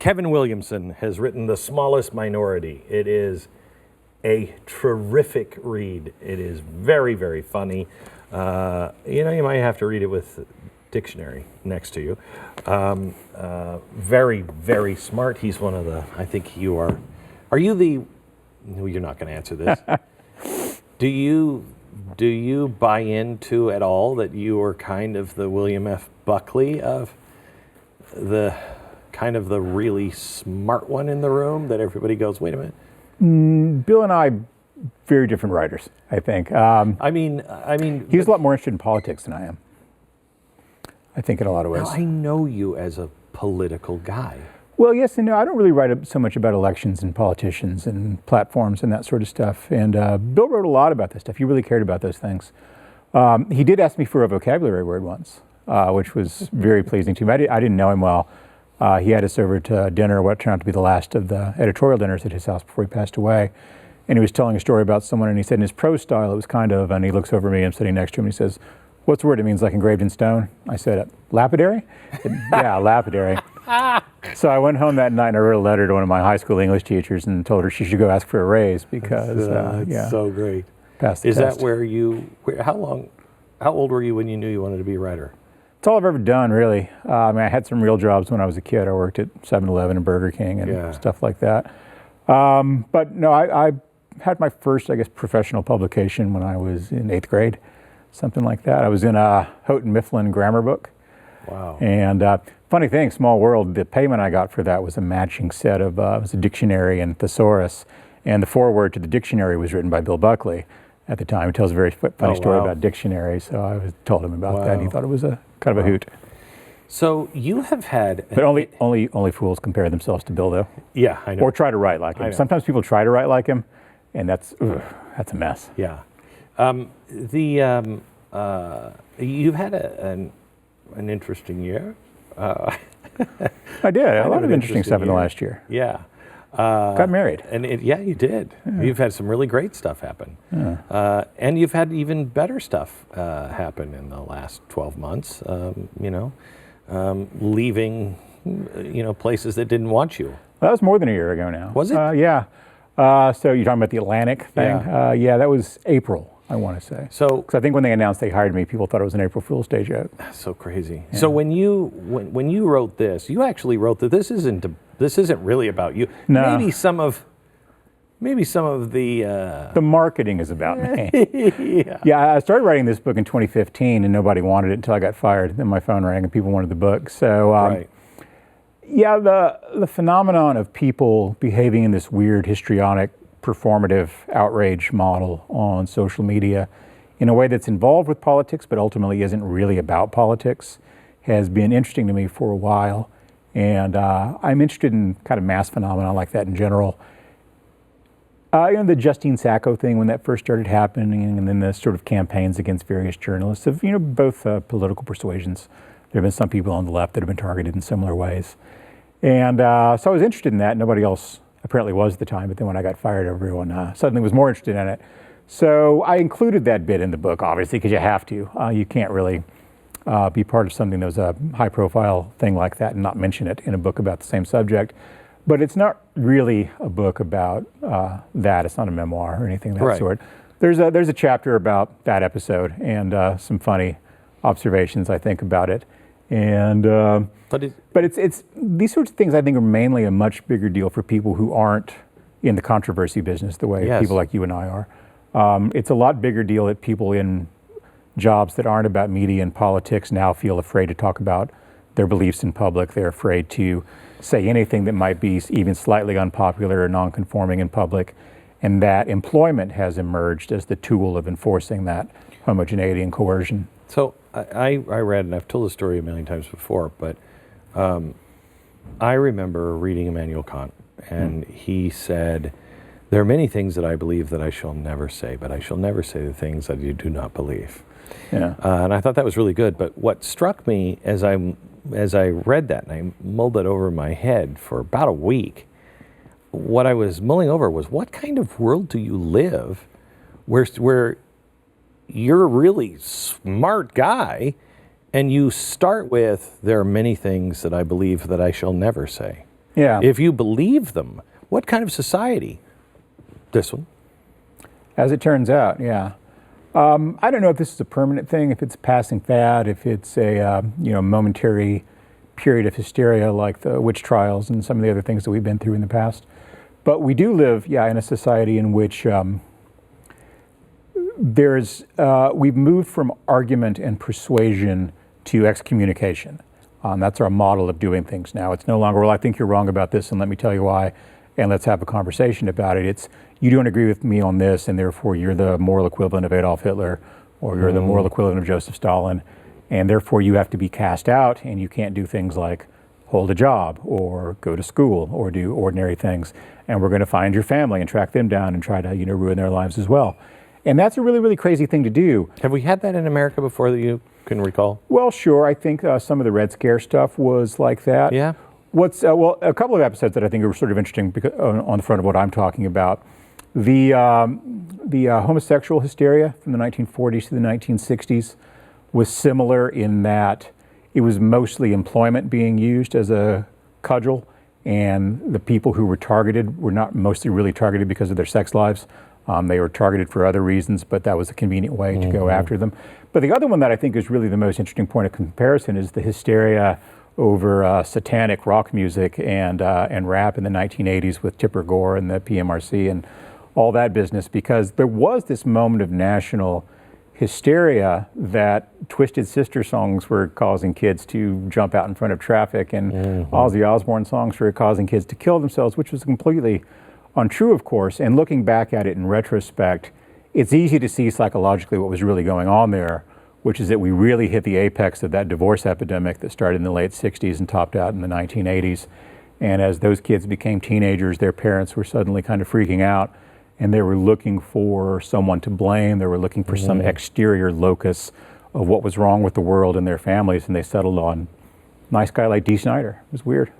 Kevin Williamson has written The Smallest Minority. It is a terrific read. It is very, very funny. You might have to read it with a dictionary next to you. Very, very smart. He's one of the, I think you are you the, no, you're not going to answer this. Do you buy into at all that you are kind of the William F. Buckley of the kind of the really smart one in the room that everybody goes, wait a minute? Bill and I, very different writers, I think. I mean, he's a lot more interested in politics than I am. I think in a lot of ways. Now, I know you as a political guy. Well, yes and no. I don't really write so much about elections and politicians and platforms and that sort of stuff. And Bill wrote a lot about this stuff. He really cared about those things. He did ask me for a vocabulary word once, which was very pleasing to me. I didn't know him well. He had us over to dinner, what turned out to be the last of the editorial dinners at his house before he passed away. And he was telling a story about someone, and he said in his prose style, it was kind of, and he looks over at me, I'm sitting next to him, and he says, "What's the word? It means like engraved in stone." I said, "Lapidary?" He said, "Yeah, lapidary." So I went home that night and I wrote a letter to one of my high school English teachers and told her she should go ask for a raise because, it's so great. Passed the Is test. that how old were you when you knew you wanted to be a writer? It's all I've ever done, really. I had some real jobs when I was a kid. I worked at 7-Eleven and Burger King and stuff like that. But no, I had my first, I guess, professional publication when I was in 8th grade, something like that. I was in a Houghton Mifflin grammar book. Wow. And funny thing, small world, the payment I got for that was a matching set of, it was a dictionary and thesaurus. And the foreword to the dictionary was written by Bill Buckley at the time. He tells a very funny story about dictionaries. So I told him about that, and he thought it was a kind of a hoot. So you have had... But only fools compare themselves to Bill, though. Yeah, I know. Or try to write like him. Sometimes people try to write like him, and that's a mess. Yeah. You've had an interesting year. I did. A lot of interesting stuff in the last year. Yeah. Got married. And you did. Yeah. You've had some really great stuff happen. Yeah. And you've had even better stuff happen in the last 12 months, leaving, places that didn't want you. Well, that was more than a year ago now. Was it? Yeah. So you're talking about the Atlantic thing? Yeah. That was April, I want to say. So, because I think when they announced they hired me, people thought it was an April Fool's Day joke. That's so crazy. Yeah. So when you wrote this, you actually wrote that this isn't really about you. No. Maybe some of the marketing is about me. Yeah. Yeah, I started writing this book in 2015, and nobody wanted it until I got fired. Then my phone rang, and people wanted the book. So, right. Yeah, the phenomenon of people behaving in this weird histrionic performative outrage model on social media in a way that's involved with politics but ultimately isn't really about politics has been interesting to me for a while. And I'm interested in kind of mass phenomena like that in general. The Justine Sacco thing when that first started happening, and then the sort of campaigns against various journalists of both political persuasions. There have been some people on the left that have been targeted in similar ways. And so I was interested in that. Nobody else apparently was at the time, but then when I got fired, everyone suddenly was more interested in it. So I included that bit in the book, obviously, because you have to. You can't really be part of something that was a high-profile thing like that and not mention it in a book about the same subject. But it's not really a book about that. It's not a memoir or anything of that sort. There's a chapter about that episode and some funny observations, I think, about it. And but it's these sorts of things I think are mainly a much bigger deal for people who aren't in the controversy business the way people like you and I are. It's a lot bigger deal that people in jobs that aren't about media and politics now feel afraid to talk about their beliefs in public. They're afraid to say anything that might be even slightly unpopular or non-conforming in public, and that employment has emerged as the tool of enforcing that homogeneity and coercion. So I read, and I've told the story a million times before, but I remember reading Immanuel Kant, and he said, "There are many things that I believe that I shall never say, but I shall never say the things that you do not believe." Yeah. And I thought that was really good. But what struck me as I read that, and I mulled it over in my head for about a week, what I was mulling over was, what kind of world do you live where you're a really smart guy and you start with, "There are many things that I believe that I shall never say"? Yeah. If you believe them, what kind of society? This one. As it turns out, yeah. I don't know if this is a permanent thing, if it's a passing fad, if it's a momentary period of hysteria like the witch trials and some of the other things that we've been through in the past. But we do live, in a society in which we've moved from argument and persuasion to excommunication. That's our model of doing things now. It's no longer, well, I think you're wrong about this, and let me tell you why, and let's have a conversation about it. It's, you don't agree with me on this, and therefore you're the moral equivalent of Adolf Hitler, or you're the moral equivalent of Joseph Stalin, and therefore you have to be cast out, and you can't do things like hold a job, or go to school, or do ordinary things. And we're going to find your family and track them down and try to, ruin their lives as well. And that's a really, really crazy thing to do. Have we had that in America before that you can recall? Well, sure. I think some of the Red Scare stuff was like that. Yeah. A couple of episodes that I think are sort of interesting because, on the front of what I'm talking about. The homosexual hysteria from the 1940s to the 1960s was similar in that it was mostly employment being used as a cudgel, and the people who were targeted were not mostly really targeted because of their sex lives. They were targeted for other reasons, but that was a convenient way to go after them. But the other one that I think is really the most interesting point of comparison is the hysteria over satanic rock music and rap in the 1980s with Tipper Gore and the PMRC and all that business, because there was this moment of national hysteria that Twisted Sister songs were causing kids to jump out in front of traffic, and Ozzy Osbourne songs were causing kids to kill themselves, which was completely untrue, of course. And looking back at it in retrospect, it's easy to see psychologically what was really going on there, which is that we really hit the apex of that divorce epidemic that started in the late 60s and topped out in the 1980s. And as those kids became teenagers, their parents were suddenly kind of freaking out, and they were looking for someone to blame. They were looking for some exterior locus of what was wrong with the world and their families, and they settled on a nice guy like Dee Snider. It was weird.